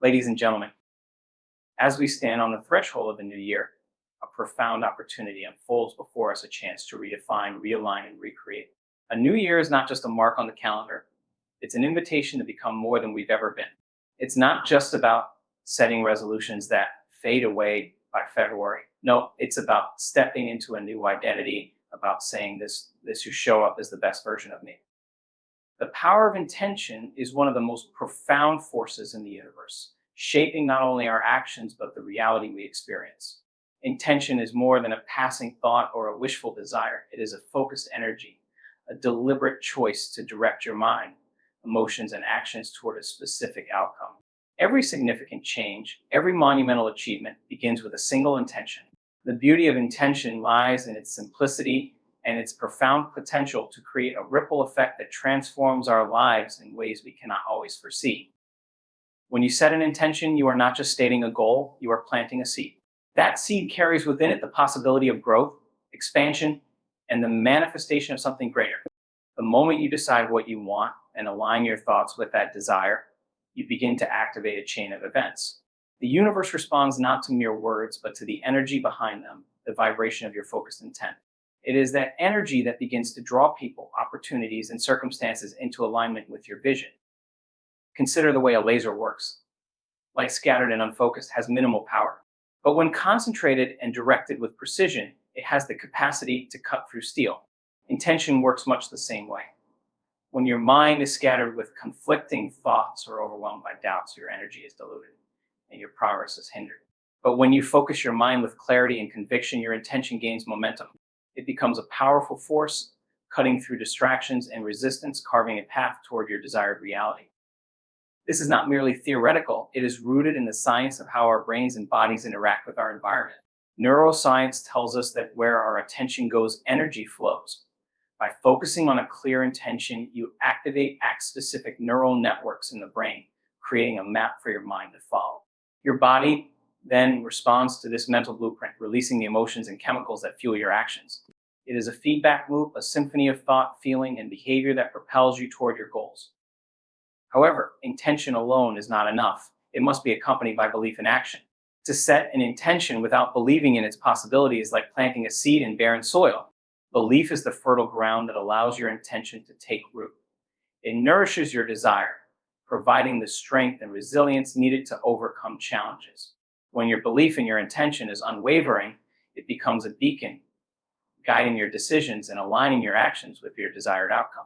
Ladies and gentlemen, as we stand on the threshold of a new year, a profound opportunity unfolds before us, a chance to redefine, realign, and recreate. A new year is not just a mark on the calendar, it's an invitation to become more than we've ever been. It's not just about setting resolutions that fade away by February. No, it's about stepping into a new identity, about saying this who show up as the best version of me. The power of intention is one of the most profound forces in the universe, shaping not only our actions, but the reality we experience. Intention is more than a passing thought or a wishful desire. It is a focused energy, a deliberate choice to direct your mind, emotions, and actions toward a specific outcome. Every significant change, every monumental achievement begins with a single intention. The beauty of intention lies in its simplicity and its profound potential to create a ripple effect that transforms our lives in ways we cannot always foresee. When you set an intention, you are not just stating a goal, you are planting a seed. That seed carries within it the possibility of growth, expansion, and the manifestation of something greater. The moment you decide what you want and align your thoughts with that desire, you begin to activate a chain of events. The universe responds not to mere words, but to the energy behind them, the vibration of your focused intent. It is that energy that begins to draw people, opportunities, and circumstances into alignment with your vision. Consider the way a laser works. Light scattered and unfocused has minimal power, but when concentrated and directed with precision, it has the capacity to cut through steel. Intention works much the same way. When your mind is scattered with conflicting thoughts or overwhelmed by doubts, your energy is diluted and your progress is hindered. But when you focus your mind with clarity and conviction, your intention gains momentum. It becomes a powerful force, cutting through distractions and resistance, carving a path toward your desired reality. This is not merely theoretical, it is rooted in the science of how our brains and bodies interact with our environment. Neuroscience tells us that where our attention goes, energy flows. By focusing on a clear intention, you activate ACT-specific neural networks in the brain, creating a map for your mind to follow. Your body then responds to this mental blueprint, releasing the emotions and chemicals that fuel your actions. It is a feedback loop, a symphony of thought, feeling, and behavior that propels you toward your goals. However, intention alone is not enough. It must be accompanied by belief and action. To set an intention without believing in its possibility is like planting a seed in barren soil. Belief is the fertile ground that allows your intention to take root. It nourishes your desire, providing the strength and resilience needed to overcome challenges. When your belief in your intention is unwavering, it becomes a beacon, guiding your decisions and aligning your actions with your desired outcome.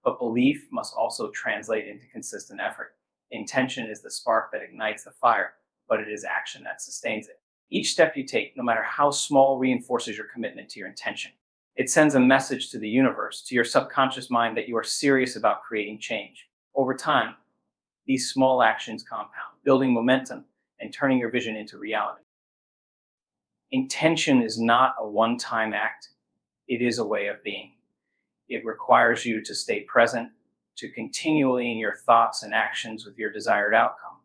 But belief must also translate into consistent effort. Intention is the spark that ignites the fire, but it is action that sustains it. Each step you take, no matter how small, reinforces your commitment to your intention. It sends a message to the universe, to your subconscious mind, that you are serious about creating change. Over time, these small actions compound, building momentum and turning your vision into reality. Intention is not a one-time act. It is a way of being. It requires you to stay present, to continually in your thoughts and actions with your desired outcome.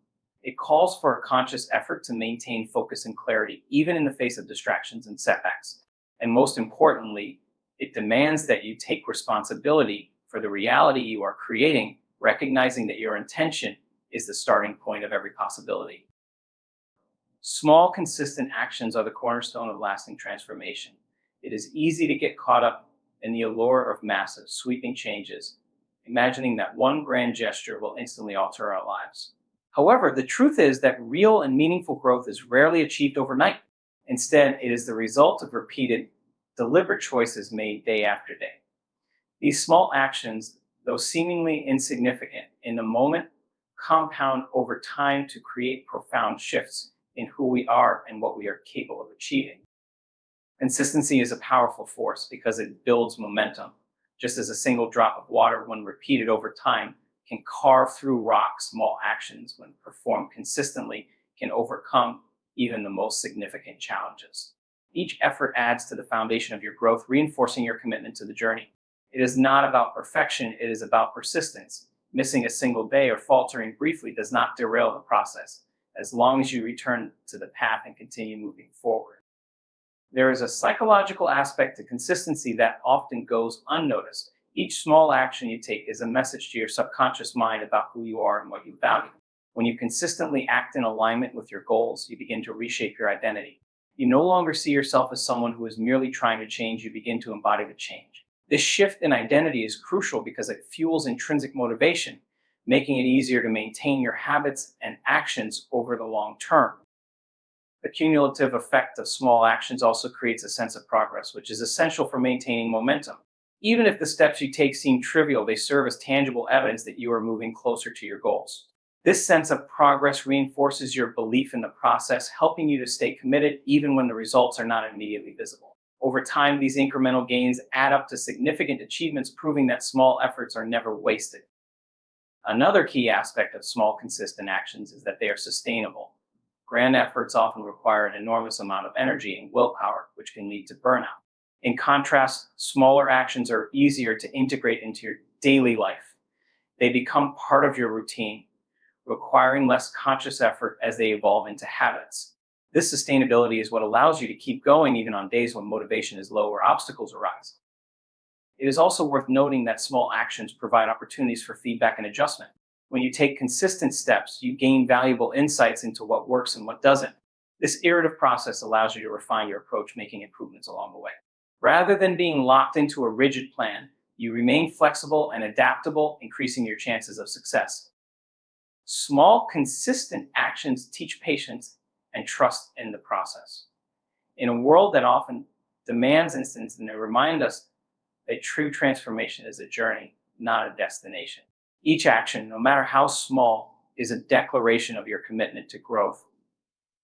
It calls for a conscious effort to maintain focus and clarity, even in the face of distractions and setbacks. And most importantly, it demands that you take responsibility for the reality you are creating, recognizing that your intention is the starting point of every possibility. Small, consistent actions are the cornerstone of lasting transformation. It is easy to get caught up in the allure of massive, sweeping changes, imagining that one grand gesture will instantly alter our lives. However, the truth is that real and meaningful growth is rarely achieved overnight. Instead, it is the result of repeated, deliberate choices made day after day. These small actions, though seemingly insignificant in the moment, compound over time to create profound shifts in who we are and what we are capable of achieving. Consistency is a powerful force because it builds momentum. Just as a single drop of water, when repeated over time, can carve through rocks, small actions, when performed consistently, can overcome even the most significant challenges. Each effort adds to the foundation of your growth, reinforcing your commitment to the journey. It is not about perfection, it is about persistence. Missing a single day or faltering briefly does not derail the process, as long as you return to the path and continue moving forward. There is a psychological aspect to consistency that often goes unnoticed. Each small action you take is a message to your subconscious mind about who you are and what you value. When you consistently act in alignment with your goals, you begin to reshape your identity. You no longer see yourself as someone who is merely trying to change, you begin to embody the change. This shift in identity is crucial because it fuels intrinsic motivation, making it easier to maintain your habits and actions over the long term. The cumulative effect of small actions also creates a sense of progress, which is essential for maintaining momentum. Even if the steps you take seem trivial, they serve as tangible evidence that you are moving closer to your goals. This sense of progress reinforces your belief in the process, helping you to stay committed even when the results are not immediately visible. Over time, these incremental gains add up to significant achievements, proving that small efforts are never wasted. Another key aspect of small, consistent actions is that they are sustainable. Grand efforts often require an enormous amount of energy and willpower, which can lead to burnout. In contrast, smaller actions are easier to integrate into your daily life. They become part of your routine, requiring less conscious effort as they evolve into habits. This sustainability is what allows you to keep going even on days when motivation is low or obstacles arise. It is also worth noting that small actions provide opportunities for feedback and adjustment. When you take consistent steps, you gain valuable insights into what works and what doesn't. This iterative process allows you to refine your approach, making improvements along the way. Rather than being locked into a rigid plan, you remain flexible and adaptable, increasing your chances of success. Small, consistent actions teach patience and trust in the process. In a world that often demands instant, and they remind us that true transformation is a journey, not a destination. Each action, no matter how small, is a declaration of your commitment to growth,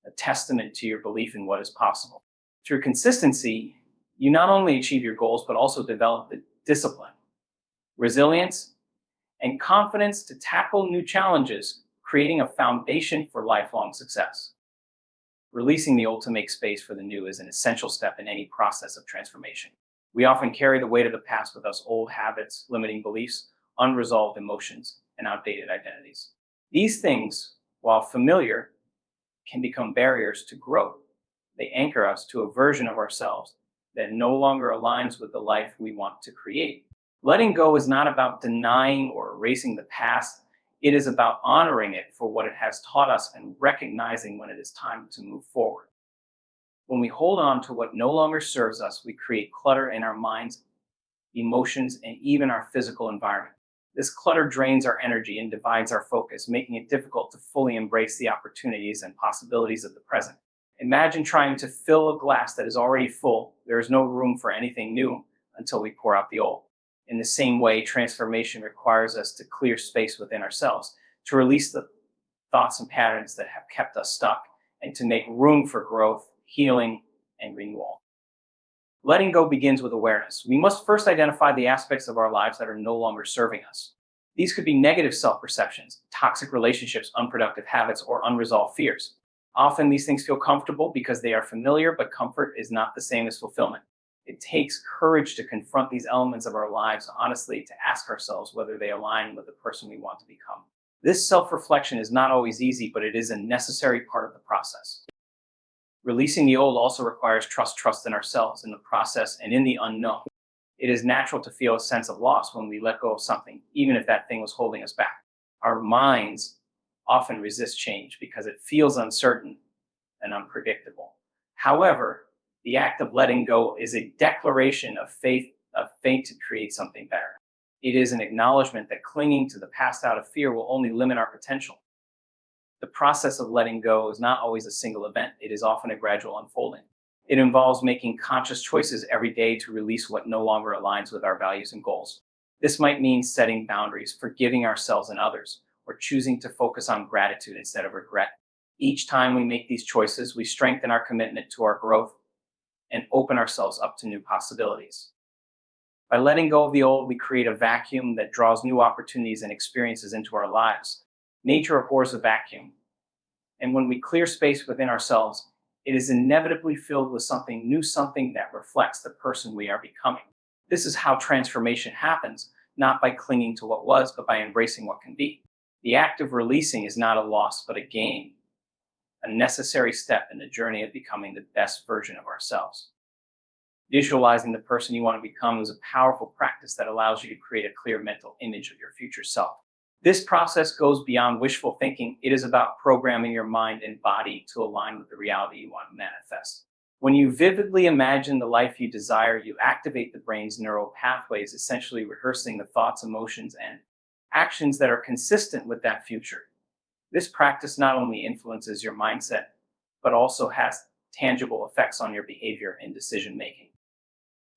a testament to your belief in what is possible. Through consistency, you not only achieve your goals, but also develop the discipline, resilience, and confidence to tackle new challenges, creating a foundation for lifelong success. Releasing the old to make space for the new is an essential step in any process of transformation. We often carry the weight of the past with us: old habits, limiting beliefs, unresolved emotions, and outdated identities. These things, while familiar, can become barriers to growth. They anchor us to a version of ourselves that no longer aligns with the life we want to create. Letting go is not about denying or erasing the past. It is about honoring it for what it has taught us and recognizing when it is time to move forward. When we hold on to what no longer serves us, we create clutter in our minds, emotions, and even our physical environment. This clutter drains our energy and divides our focus, making it difficult to fully embrace the opportunities and possibilities of the present. Imagine trying to fill a glass that is already full. There is no room for anything new until we pour out the old. In the same way, transformation requires us to clear space within ourselves, to release the thoughts and patterns that have kept us stuck, and to make room for growth, healing, and renewal. Letting go begins with awareness. We must first identify the aspects of our lives that are no longer serving us. These could be negative self-perceptions, toxic relationships, unproductive habits, or unresolved fears. Often these things feel comfortable because they are familiar, but comfort is not the same as fulfillment. It takes courage to confront these elements of our lives honestly, to ask ourselves whether they align with the person we want to become. This self-reflection is not always easy, but it is a necessary part of the process. Releasing the old also requires trust in ourselves, in the process, and in the unknown. It is natural to feel a sense of loss when we let go of something, even if that thing was holding us back. Our minds often resist change because it feels uncertain and unpredictable. However, the act of letting go is a declaration of faith to create something better. It is an acknowledgement that clinging to the past out of fear will only limit our potential. The process of letting go is not always a single event. It is often a gradual unfolding. It involves making conscious choices every day to release what no longer aligns with our values and goals. This might mean setting boundaries, forgiving ourselves and others, or choosing to focus on gratitude instead of regret. Each time we make these choices, we strengthen our commitment to our growth and open ourselves up to new possibilities. By letting go of the old, we create a vacuum that draws new opportunities and experiences into our lives. Nature abhors a vacuum, and when we clear space within ourselves, it is inevitably filled with something new, something that reflects the person we are becoming. This is how transformation happens, not by clinging to what was, but by embracing what can be. The act of releasing is not a loss, but a gain, a necessary step in the journey of becoming the best version of ourselves. Visualizing the person you want to become is a powerful practice that allows you to create a clear mental image of your future self. This process goes beyond wishful thinking. It is about programming your mind and body to align with the reality you want to manifest. When you vividly imagine the life you desire, you activate the brain's neural pathways, essentially rehearsing the thoughts, emotions, and actions that are consistent with that future. This practice not only influences your mindset, but also has tangible effects on your behavior and decision making.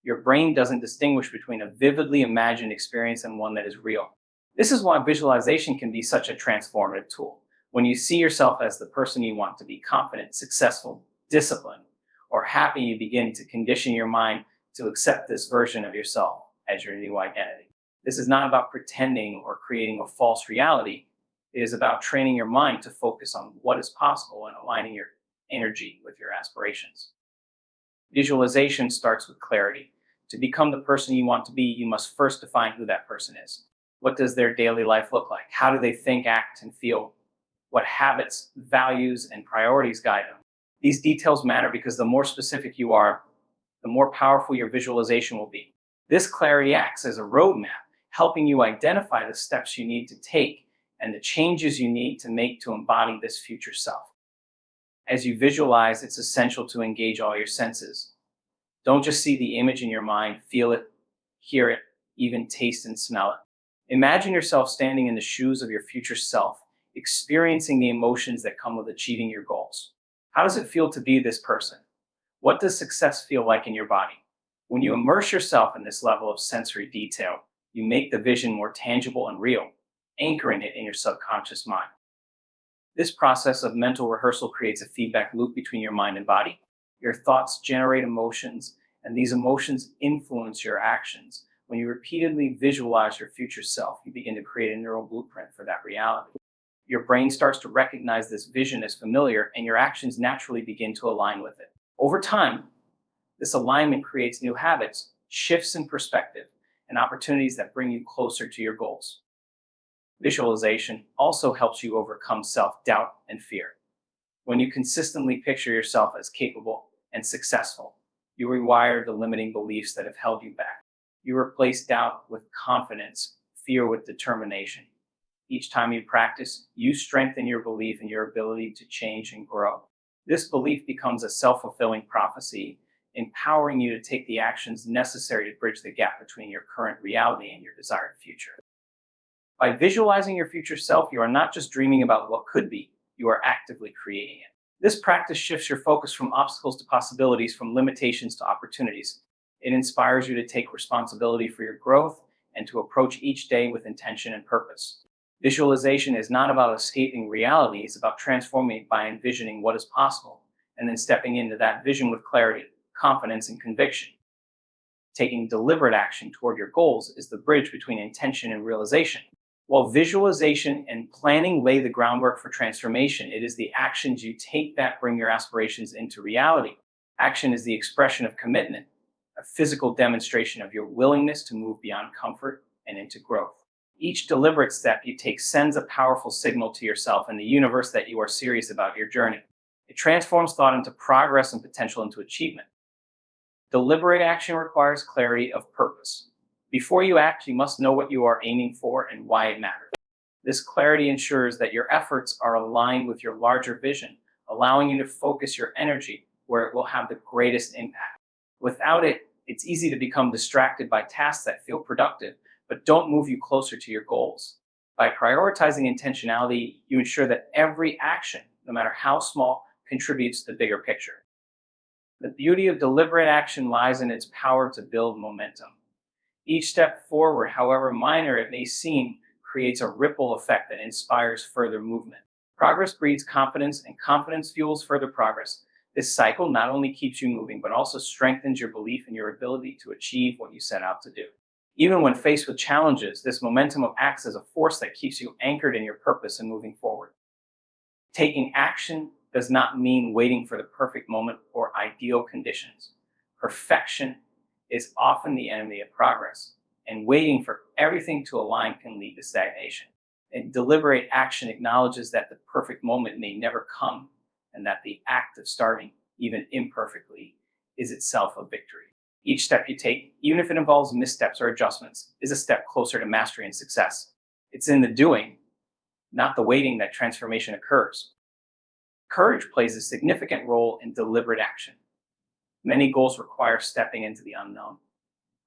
Your brain doesn't distinguish between a vividly imagined experience and one that is real. This is why visualization can be such a transformative tool. When you see yourself as the person you want to be, confident, successful, disciplined, or happy, you begin to condition your mind to accept this version of yourself as your new identity. This is not about pretending or creating a false reality. It is about training your mind to focus on what is possible and aligning your energy with your aspirations. Visualization starts with clarity. To become the person you want to be, you must first define who that person is. What does their daily life look like? How do they think, act, and feel? What habits, values, and priorities guide them? These details matter because the more specific you are, the more powerful your visualization will be. This clarity acts as a roadmap, helping you identify the steps you need to take and the changes you need to make to embody this future self. As you visualize, it's essential to engage all your senses. Don't just see the image in your mind, feel it, hear it, even taste and smell it. Imagine yourself standing in the shoes of your future self, experiencing the emotions that come with achieving your goals. How does it feel to be this person? What does success feel like in your body? When you immerse yourself in this level of sensory detail, you make the vision more tangible and real, anchoring it in your subconscious mind. This process of mental rehearsal creates a feedback loop between your mind and body. Your thoughts generate emotions, and these emotions influence your actions. When you repeatedly visualize your future self, you begin to create a neural blueprint for that reality. Your brain starts to recognize this vision as familiar, and your actions naturally begin to align with it. Over time, this alignment creates new habits, shifts in perspective, and opportunities that bring you closer to your goals. Visualization also helps you overcome self-doubt and fear. When you consistently picture yourself as capable and successful, you rewire the limiting beliefs that have held you back. You replace doubt with confidence, fear with determination. Each time you practice, you strengthen your belief in your ability to change and grow. This belief becomes a self-fulfilling prophecy, empowering you to take the actions necessary to bridge the gap between your current reality and your desired future. By visualizing your future self, you are not just dreaming about what could be, you are actively creating it. This practice shifts your focus from obstacles to possibilities, from limitations to opportunities. It inspires you to take responsibility for your growth and to approach each day with intention and purpose. Visualization is not about escaping reality, it's about transforming it by envisioning what is possible and then stepping into that vision with clarity, confidence, and conviction. Taking deliberate action toward your goals is the bridge between intention and realization. While visualization and planning lay the groundwork for transformation, it is the actions you take that bring your aspirations into reality. Action is the expression of commitment, a physical demonstration of your willingness to move beyond comfort and into growth. Each deliberate step you take sends a powerful signal to yourself and the universe that you are serious about your journey. It transforms thought into progress and potential into achievement. Deliberate action requires clarity of purpose. Before you act, you must know what you are aiming for and why it matters. This clarity ensures that your efforts are aligned with your larger vision, allowing you to focus your energy where it will have the greatest impact. Without it, it's easy to become distracted by tasks that feel productive, but don't move you closer to your goals. By prioritizing intentionality, you ensure that every action, no matter how small, contributes to the bigger picture. The beauty of deliberate action lies in its power to build momentum. Each step forward, however minor it may seem, creates a ripple effect that inspires further movement. Progress breeds confidence, and confidence fuels further progress. This cycle not only keeps you moving, but also strengthens your belief in your ability to achieve what you set out to do. Even when faced with challenges, this momentum acts as a force that keeps you anchored in your purpose and moving forward. Taking action does not mean waiting for the perfect moment or ideal conditions. Perfection is often the enemy of progress, and waiting for everything to align can lead to stagnation. And deliberate action acknowledges that the perfect moment may never come, and that the act of starting, even imperfectly, is itself a victory. Each step you take, even if it involves missteps or adjustments, is a step closer to mastery and success. It's in the doing, not the waiting, that transformation occurs. Courage plays a significant role in deliberate action. Many goals require stepping into the unknown,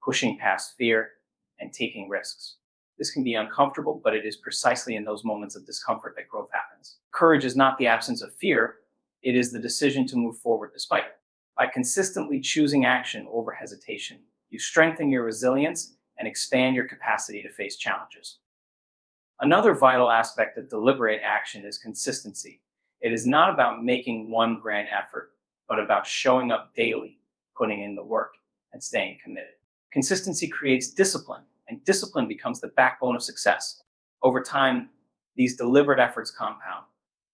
pushing past fear, and taking risks. This can be uncomfortable, but it is precisely in those moments of discomfort that growth happens. Courage is not the absence of fear, it is the decision to move forward despite it. By consistently choosing action over hesitation, you strengthen your resilience and expand your capacity to face challenges. Another vital aspect of deliberate action is consistency. It is not about making one grand effort, but about showing up daily, putting in the work, and staying committed. Consistency creates discipline, and discipline becomes the backbone of success. Over time, these deliberate efforts compound,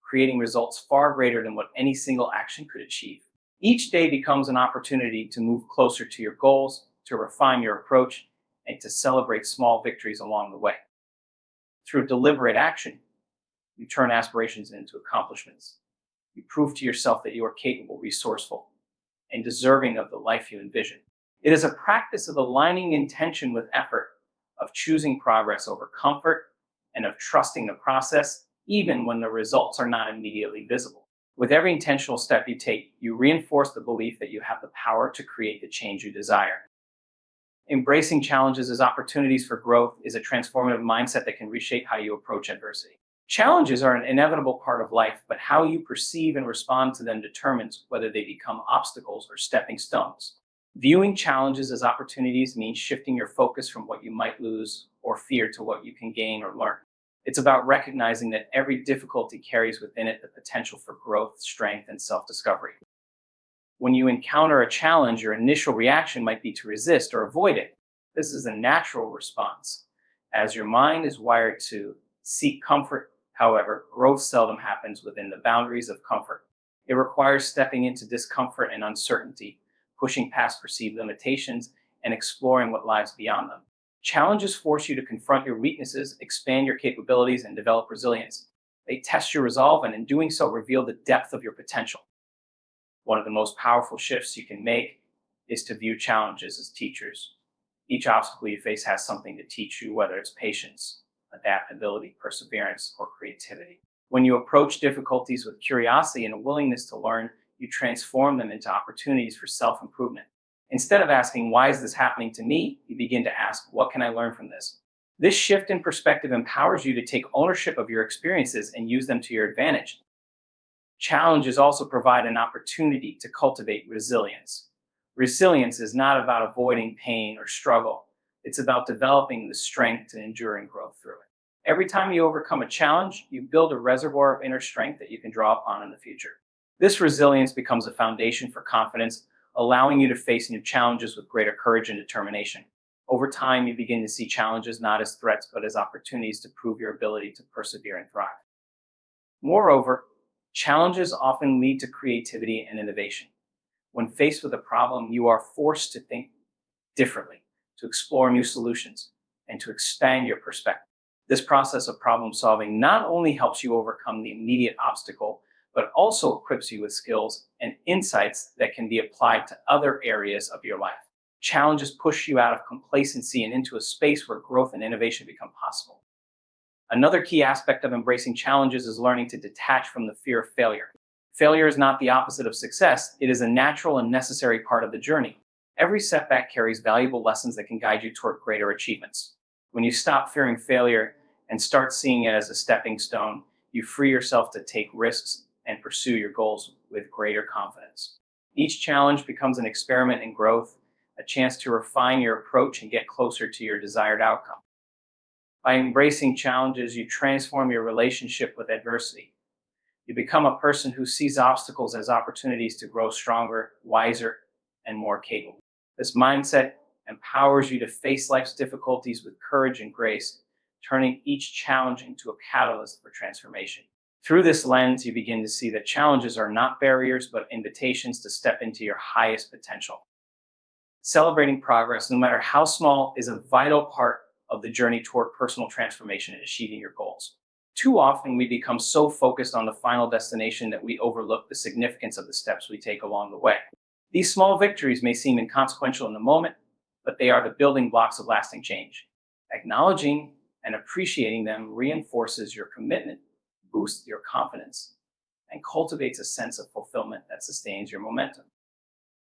creating results far greater than what any single action could achieve. Each day becomes an opportunity to move closer to your goals, to refine your approach, and to celebrate small victories along the way. Through deliberate action, you turn aspirations into accomplishments. You prove to yourself that you are capable, resourceful, and deserving of the life you envision. It is a practice of aligning intention with effort, of choosing progress over comfort, and of trusting the process, even when the results are not immediately visible. With every intentional step you take, you reinforce the belief that you have the power to create the change you desire. Embracing challenges as opportunities for growth is a transformative mindset that can reshape how you approach adversity. Challenges are an inevitable part of life, but how you perceive and respond to them determines whether they become obstacles or stepping stones. Viewing challenges as opportunities means shifting your focus from what you might lose or fear to what you can gain or learn. It's about recognizing that every difficulty carries within it the potential for growth, strength, and self-discovery. When you encounter a challenge, your initial reaction might be to resist or avoid it. This is a natural response, as your mind is wired to seek comfort. However, growth seldom happens within the boundaries of comfort. It requires stepping into discomfort and uncertainty, pushing past perceived limitations, and exploring what lies beyond them. Challenges force you to confront your weaknesses, expand your capabilities, and develop resilience. They test your resolve, and in doing so, reveal the depth of your potential. One of the most powerful shifts you can make is to view challenges as teachers. Each obstacle you face has something to teach you, whether it's patience, adaptability, perseverance, or creativity. When you approach difficulties with curiosity and a willingness to learn, you transform them into opportunities for self-improvement. Instead of asking, why is this happening to me? You begin to ask, what can I learn from this? This shift in perspective empowers you to take ownership of your experiences and use them to your advantage. Challenges also provide an opportunity to cultivate resilience. Resilience is not about avoiding pain or struggle. It's about developing the strength to endure and grow through it. Every time you overcome a challenge, you build a reservoir of inner strength that you can draw upon in the future. This resilience becomes a foundation for confidence, allowing you to face new challenges with greater courage and determination. Over time, you begin to see challenges not as threats, but as opportunities to prove your ability to persevere and thrive. Moreover, challenges often lead to creativity and innovation. When faced with a problem, you are forced to think differently, to explore new solutions, and to expand your perspective. This process of problem solving not only helps you overcome the immediate obstacle, but also equips you with skills and insights that can be applied to other areas of your life. Challenges push you out of complacency and into a space where growth and innovation become possible. Another key aspect of embracing challenges is learning to detach from the fear of failure. Failure is not the opposite of success. It is a natural and necessary part of the journey. Every setback carries valuable lessons that can guide you toward greater achievements. When you stop fearing failure and start seeing it as a stepping stone, you free yourself to take risks and pursue your goals with greater confidence. Each challenge becomes an experiment in growth, a chance to refine your approach and get closer to your desired outcome. By embracing challenges, you transform your relationship with adversity. You become a person who sees obstacles as opportunities to grow stronger, wiser, and more capable. This mindset empowers you to face life's difficulties with courage and grace, turning each challenge into a catalyst for transformation. Through this lens, you begin to see that challenges are not barriers, but invitations to step into your highest potential. Celebrating progress, no matter how small, is a vital part of the journey toward personal transformation and achieving your goals. Too often, we become so focused on the final destination that we overlook the significance of the steps we take along the way. These small victories may seem inconsequential in the moment, but they are the building blocks of lasting change. Acknowledging And appreciating them reinforces your commitment, boosts your confidence, and cultivates a sense of fulfillment that sustains your momentum.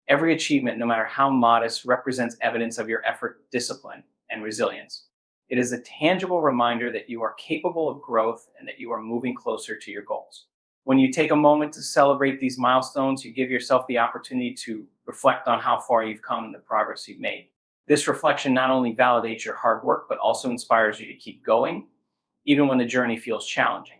Every achievement, no matter how modest, represents evidence of your effort, discipline, and resilience. It is a tangible reminder that you are capable of growth and that you are moving closer to your goals. When you take a moment to celebrate these milestones, you give yourself the opportunity to reflect on how far you've come and the progress you've made. This reflection not only validates your hard work, but also inspires you to keep going, even when the journey feels challenging.